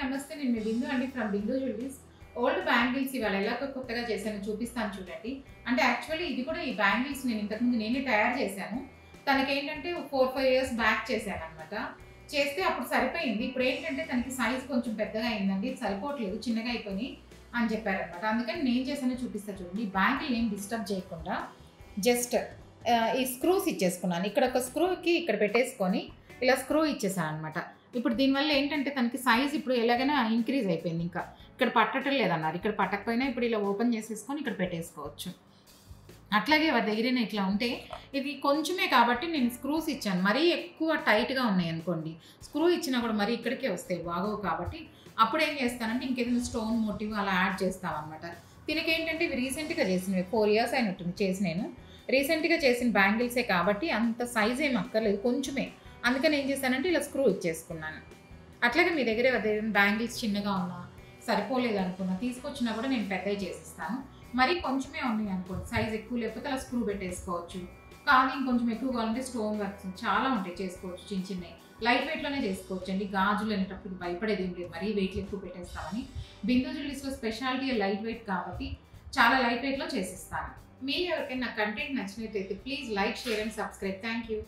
నమస్తే. నేను మీ బిందు అండి from Bindu jewelleries. Old bangles ఇవాళ ఎలా కొత్తగా చేశానో చూపిస్తాను చూడండి. అంటే యాక్చువల్లీ ఇది కూడా ఈ బ్యాంగిల్స్ నేను ఇంతకుముందు నేనే తయారు చేశాను. తనకేంటంటే 4-5 ఇయర్స్ బ్యాక్ చేశాననమాట. చేస్తే అప్పుడు సరిపోయింది. ఇప్పుడు ఏంటంటే తనకి సైజ్ కొంచెం పెద్దగా అయిందండి. ఇది సరిపోవట్లేదు, చిన్నగా అయిపోయి అని చెప్పారనమాట. అందుకని నేను చేశానో చూపిస్తా చూడండి. ఈ బ్యాంగిల్ ఏం డిస్టర్బ్ చేయకుండా జస్ట్ ఈ స్క్రూస్ ఇచ్చేసుకున్నాను. ఇక్కడ ఒక స్క్రూకి ఇక్కడ పెట్టేసుకొని ఇలా స్క్రూ ఇచ్చేసాను అనమాట. ఇప్పుడు దీనివల్ల ఏంటంటే తనకి సైజ్ ఇప్పుడు ఎలాగైనా ఇంక్రీజ్ అయిపోయింది. ఇంకా ఇక్కడ పట్టడం లేదన్నారు. ఇక్కడ పట్టకపోయినా ఇప్పుడు ఇలా ఓపెన్ చేసేసుకొని ఇక్కడ పెట్టేసుకోవచ్చు. అట్లాగే వారి దగ్గర ఇట్లా ఉంటే ఇది కొంచెమే కాబట్టి నేను స్క్రూస్ ఇచ్చాను. మరీ ఎక్కువ టైట్గా ఉన్నాయి అనుకోండి, స్క్రూ ఇచ్చినా కూడా మరీ ఇక్కడికే వస్తాయి, బాగోవు. కాబట్టి అప్పుడు ఏం చేస్తానంటే ఇంకేదైనా స్టోన్ మోటివ్ అలా యాడ్ చేస్తామన్నమాట. దీనికేంటంటే ఇవి రీసెంట్గా చేసినవి, 4 ఇయర్స్ అయినట్టుంది చేసి. నేను రీసెంట్గా చేసిన బ్యాంగిల్సే కాబట్టి అంత సైజ్ ఏం అక్కర్లేదు, కొంచెమే. అందుకని ఏం చేశానంటే ఇలా స్క్రూ ఇచ్చేసుకున్నాను. అట్లాగే మీ దగ్గర బ్యాంగిల్స్ చిన్నగా ఉన్నా సరిపోలేదు అనుకున్నా తీసుకొచ్చినా కూడా నేను పెద్దవి చేసిస్తాను. మరి కొంచెమే ఉన్నాయి అనుకోండి, సైజ్ ఎక్కువ లేకపోతే అలా స్క్రూ పెట్టేసుకోవచ్చు. కానీ ఇంకొంచెం ఎక్కువ కావాలంటే స్టోన్ వర్క్స్ చాలా ఉంటాయి, చేసుకోవచ్చు. చిన్న చిన్నవి లైట్ వెయిట్లోనే చేసుకోవచ్చు అండి. గాజులు అనేటప్పుడు భయపడేది ఏం లేదు, మరీ వెయిట్లు ఎక్కువ పెట్టేస్తామని. బిందు జ్యువెలరీస్లో స్పెషాలిటీ లైట్ వెయిట్ కాబట్టి చాలా లైట్ వెయిట్లో చేసిస్తాను. మీరు ఎవరికైనా నా కంటెంట్ నచ్చినట్లయితే please like, share and subscribe. Thank you.